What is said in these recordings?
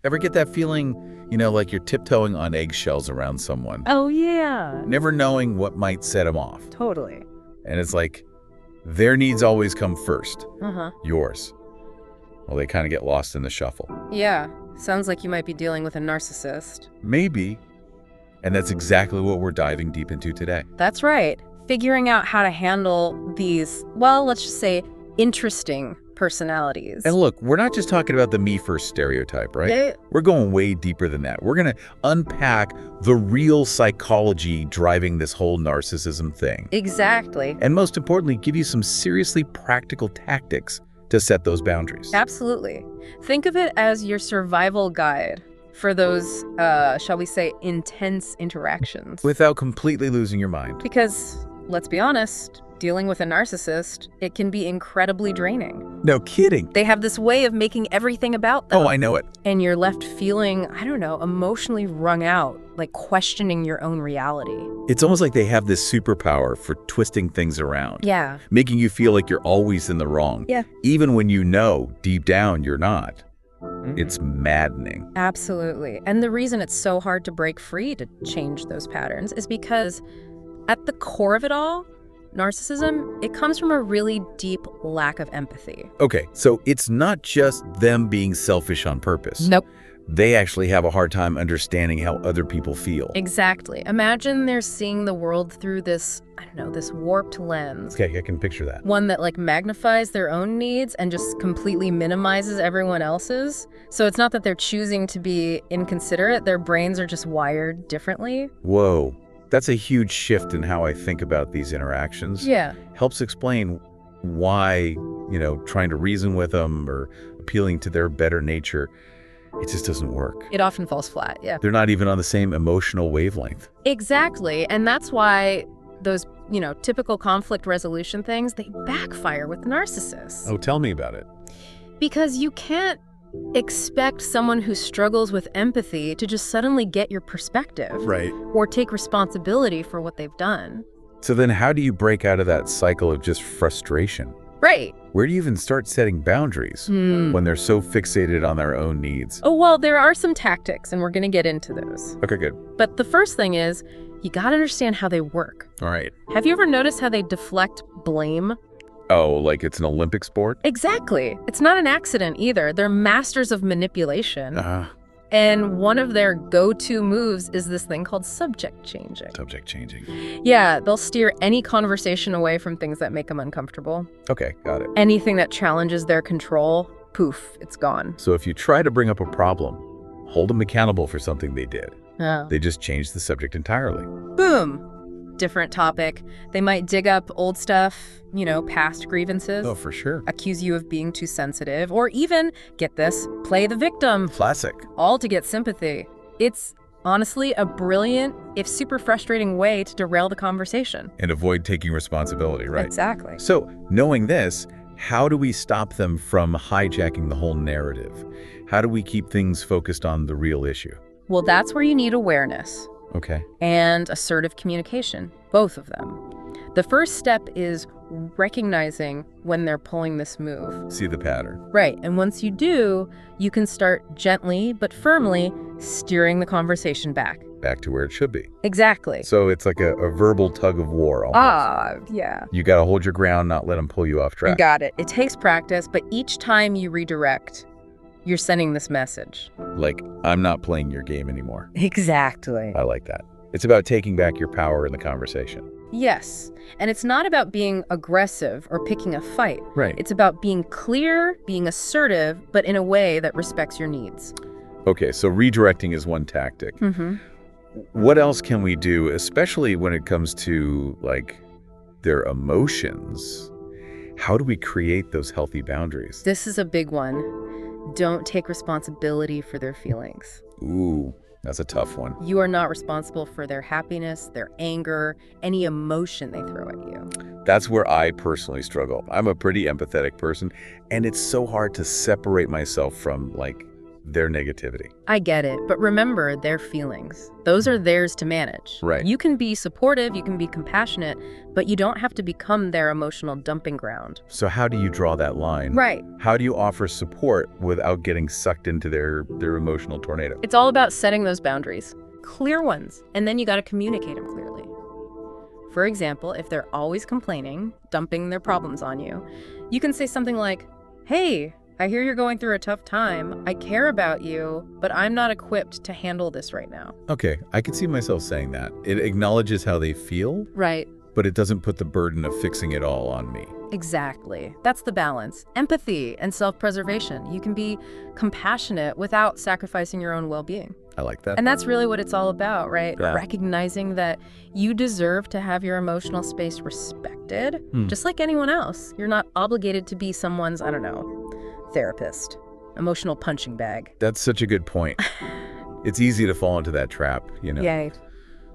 Ever get that feeling, like you're tiptoeing on eggshells around someone, Oh, yeah. never knowing what might set them off? Totally. And it's like their needs always come first. Uh-huh. Yours. Well, they kind of get lost in the shuffle. Yeah. Sounds like you might be dealing with a narcissist. Maybe. And that's exactly what we're diving deep into today. That's right. Figuring out how to handle these, well, let's just say, interesting personalities. And look, we're not just talking about the me first stereotype, right? We're going way deeper than that. We're going to unpack the real psychology driving this whole narcissism thing. Exactly. And most importantly, give you some seriously practical tactics to set those boundaries. Absolutely. Think of it as your survival guide for those, shall we say, intense interactions. Without completely losing your mind. Because, let's be honest, dealing with a narcissist, it can be incredibly draining. No kidding. They have this way of making everything about them. Oh, I know it. And you're left feeling, I don't know, emotionally wrung out, like questioning your own reality. It's almost like they have this superpower for twisting things around. Yeah. Making you feel like you're always in the wrong. Yeah. Even when you know deep down you're not. It's maddening. Absolutely. And the reason it's so hard to break free to change those patterns is because at the core of it all, narcissism, it comes from a really deep lack of empathy. Okay, so it's not just them being selfish on purpose. Nope. They actually have a hard time understanding how other people feel. Exactly. Imagine they're seeing the world through this, I don't know, this warped lens. Okay, I can picture that. One that like magnifies their own needs and just completely minimizes everyone else's. So it's not that they're choosing to be inconsiderate, their brains are just wired differently. Whoa, that's a huge shift in how I think about these interactions. Yeah. Helps explain why, trying to reason with them or appealing to their better nature, it just doesn't work. It often falls flat, yeah. They're not even on the same emotional wavelength. Exactly. And that's why those, typical conflict resolution things, they backfire with narcissists. Oh, tell me about it. Because you can't expect someone who struggles with empathy to just suddenly get your perspective. Right. Or take responsibility for what they've done. So then how do you break out of that cycle of just frustration? Right. Where do you even start setting boundaries when they're so fixated on their own needs? Oh, well, there are some tactics, and we're going to get into those. Okay, good. But the first thing is, you got to understand how they work. All right. Have you ever noticed how they deflect blame? Oh, like it's an Olympic sport? Exactly. It's not an accident either. They're masters of manipulation. And one of their go-to moves is this thing called subject changing. Subject changing. Yeah, they'll steer any conversation away from things that make them uncomfortable. Okay, got it. Anything that challenges their control, poof, it's gone. So if you try to bring up a problem, hold them accountable for something they did. Oh. They just change the subject entirely. Boom. Different topic. They might dig up old stuff, past grievances. Oh, for sure. Accuse you of being too sensitive, or even, get this, play the victim. Classic. All to get sympathy. It's honestly a brilliant, if super frustrating way to derail the conversation. And avoid taking responsibility, right? Exactly. So, knowing this, how do we stop them from hijacking the whole narrative? How do we keep things focused on the real issue? Well, that's where you need awareness. Okay. And assertive communication, both of them. The first step is recognizing when they're pulling this move. See the pattern. Right, and once you do, you can start gently but firmly steering the conversation back. Back to where it should be. Exactly. So it's like a verbal tug of war almost. Yeah. You got to hold your ground, not let them pull you off track. You got it. It takes practice, but each time you redirect, you're sending this message. Like, I'm not playing your game anymore. Exactly. I like that. It's about taking back your power in the conversation. Yes. And it's not about being aggressive or picking a fight. Right. It's about being clear, being assertive, but in a way that respects your needs. Okay, so redirecting is one tactic. What else can we do, especially when it comes to, their emotions? How do we create those healthy boundaries? This is a big one. Don't take responsibility for their feelings. Ooh, that's a tough one. You are not responsible for their happiness, their anger, any emotion they throw at you. That's where I personally struggle. I'm a pretty empathetic person, and it's so hard to separate myself from, their negativity. I get it, but remember their feelings. Those are theirs to manage. Right. You can be supportive, you can be compassionate, but you don't have to become their emotional dumping ground. So how do you draw that line? Right. How do you offer support without getting sucked into their emotional tornado? It's all about setting those boundaries. Clear ones, and then you got to communicate them clearly. For example, if they're always complaining, dumping their problems on you, you can say something like, "Hey, I hear you're going through a tough time. I care about you, but I'm not equipped to handle this right now." Okay, I can see myself saying that. It acknowledges how they feel, Right. but it doesn't put the burden of fixing it all on me. Exactly. That's the balance. Empathy and self-preservation. You can be compassionate without sacrificing your own well-being. I like that. And that's really what it's all about, right? Yeah. Recognizing that you deserve to have your emotional space respected, just like anyone else. You're not obligated to be someone's, I don't know, therapist, emotional punching bag. That's such a good point. It's easy to fall into that trap, Yay.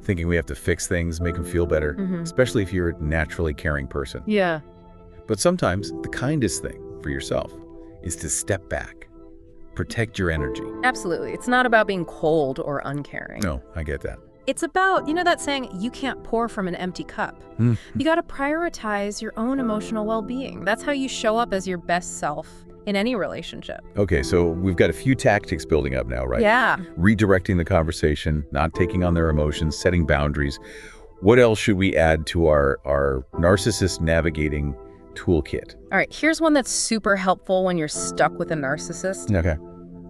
thinking we have to fix things, make them feel better, especially if you're a naturally caring person. Yeah. But sometimes the kindest thing for yourself is to step back, protect your energy. Absolutely. It's not about being cold or uncaring. No, I get that. It's about, that saying, you can't pour from an empty cup. You got to prioritize your own emotional well-being. That's how you show up as your best self in any relationship. Okay, so we've got a few tactics building up now, right? Yeah. Redirecting the conversation, not taking on their emotions, setting boundaries. What else should we add to our narcissist navigating toolkit? All right, here's one that's super helpful when you're stuck with a narcissist. Okay.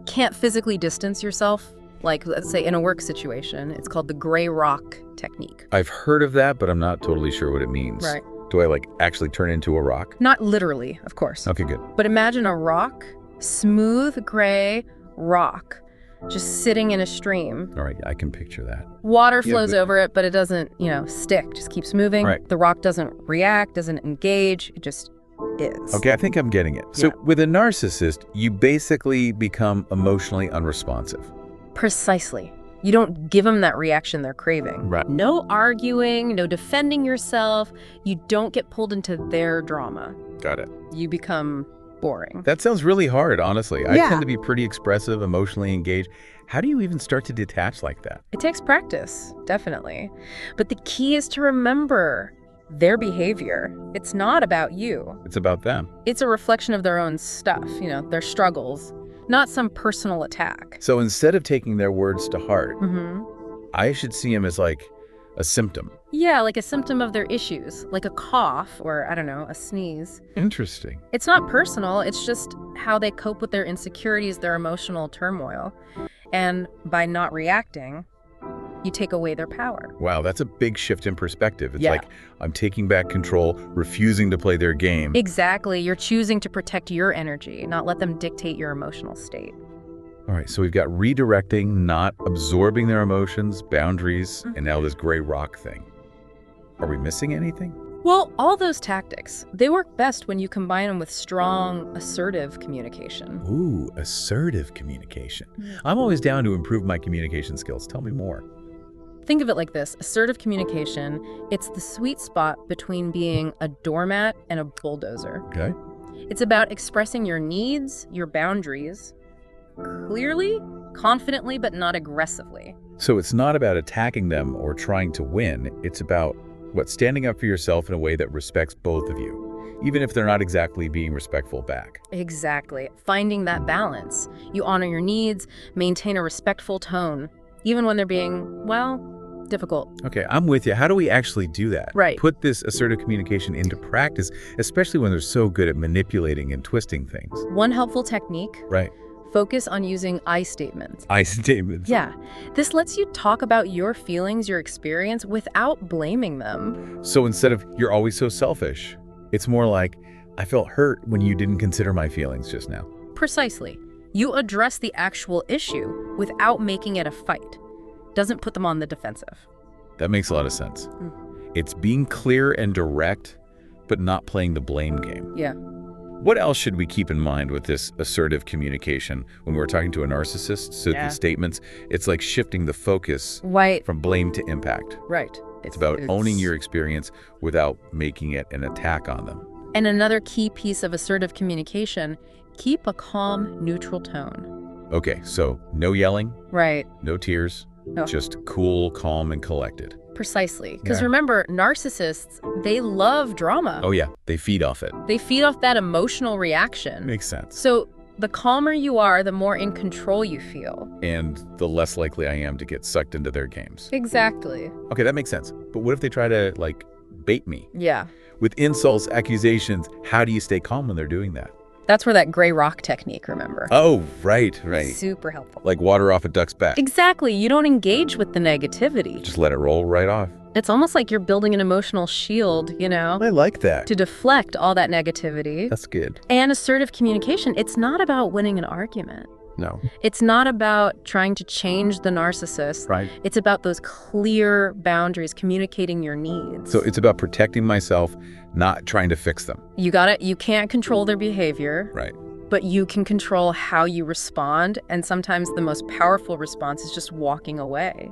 Can't physically distance yourself, like let's say in a work situation. It's called the gray rock technique. I've heard of that, but I'm not totally sure what it means. Right. Do I actually turn into a rock? Not literally, of course. Okay, good. But imagine a rock, smooth gray rock, just sitting in a stream. All right, I can picture that. Water flows over it, but it doesn't, stick, just keeps moving. Right. The rock doesn't react, doesn't engage, it just is. Okay, I think I'm getting it. So with a narcissist, you basically become emotionally unresponsive. Precisely. You don't give them that reaction they're craving. Right. No arguing, no defending yourself. You don't get pulled into their drama. Got it. You become boring. That sounds really hard, honestly. I Yeah. tend to be pretty expressive, emotionally engaged. How do you even start to detach like that? It takes practice, definitely. But the key is to remember their behavior. It's not about you. It's about them. It's a reflection of their own stuff, their struggles, not some personal attack. So instead of taking their words to heart, Mm-hmm. I should see them as like a symptom. Yeah, like a symptom of their issues, like a cough or, I don't know, a sneeze. Interesting. It's not personal, it's just how they cope with their insecurities, their emotional turmoil. And by not reacting, you take away their power. Wow, that's a big shift in perspective. It's Yeah. like I'm taking back control, refusing to play their game. Exactly. You're choosing to protect your energy, not let them dictate your emotional state. All right, so we've got redirecting, not absorbing their emotions, boundaries, and now this gray rock thing. Are we missing anything? Well, all those tactics, they work best when you combine them with strong, assertive communication. Ooh, assertive communication. I'm always down to improve my communication skills. Tell me more. Think of it like this. Assertive communication, it's the sweet spot between being a doormat and a bulldozer. Okay. It's about expressing your needs, your boundaries, clearly, confidently, but not aggressively. So it's not about attacking them or trying to win. It's about standing up for yourself in a way that respects both of you, even if they're not exactly being respectful back. Exactly. Finding that balance. You honor your needs, maintain a respectful tone, even when they're being, difficult. Okay, I'm with you. How do we actually do that? Right. Put this assertive communication into practice, especially when they're so good at manipulating and twisting things. One helpful technique, Right. focus on using I statements. I statements. Yeah, this lets you talk about your feelings, your experience, without blaming them. So instead of, you're always so selfish, it's more like, I felt hurt when you didn't consider my feelings just now. Precisely. You address the actual issue without making it a fight. Doesn't put them on the defensive. That makes a lot of sense. It's being clear and direct, but not playing the blame game. Yeah. What else should we keep in mind with this assertive communication when we're talking to a narcissist? So Yeah. the statements, it's like shifting the focus Right. from blame to impact. Right. It's about owning your experience without making it an attack on them. And another key piece of assertive communication, keep a calm, neutral tone. Okay, so no yelling, Right. no tears, No. just cool, calm, and collected. Precisely. Because Yeah. remember, narcissists, they love drama. Oh yeah, they feed off it. They feed off that emotional reaction. Makes sense. So the calmer you are, the more in control you feel. And the less likely I am to get sucked into their games. Exactly. Okay, that makes sense. But what if they try to, like, bait me? Yeah. With insults, accusations, how do you stay calm when they're doing that? That's where that gray rock technique, remember? Oh, right. Super helpful. Like water off a duck's back. Exactly. You don't engage with the negativity. Just let it roll right off. It's almost like you're building an emotional shield, you know, I like that. to deflect all that negativity. That's good. And assertive communication, it's not about winning an argument. No. It's not about trying to change the narcissist. Right. It's about those clear boundaries, communicating your needs. So it's about protecting myself, not trying to fix them. You got it. You can't control their behavior, Right. but you can control how you respond. And sometimes the most powerful response is just walking away.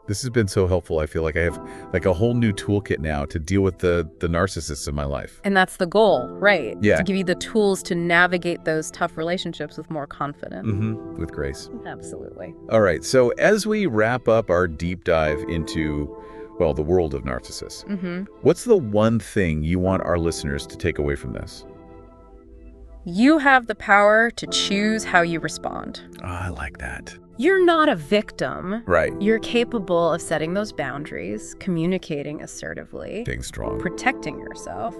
This has been so helpful. I feel like I have like a whole new toolkit now to deal with the narcissists in my life. And that's the goal, right? Yeah. To give you the tools to navigate those tough relationships with more confidence. With grace. Absolutely. All right. So as we wrap up our deep dive into, well, the world of narcissists, what's the one thing you want our listeners to take away from this? You have the power to choose how you respond. Oh, I like that. You're not a victim. Right. You're capable of setting those boundaries, communicating assertively, Staying strong. protecting yourself.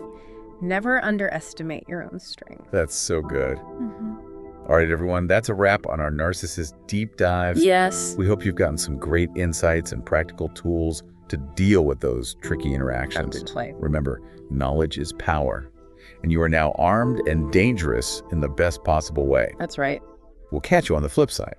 Never underestimate your own strength. That's so good. All right, everyone. That's a wrap on our narcissist deep dive. Yes. We hope you've gotten some great insights and practical tools to deal with those tricky interactions. Absolutely. Remember, knowledge is power, and you are now armed and dangerous in the best possible way. That's right. We'll catch you on the flip side.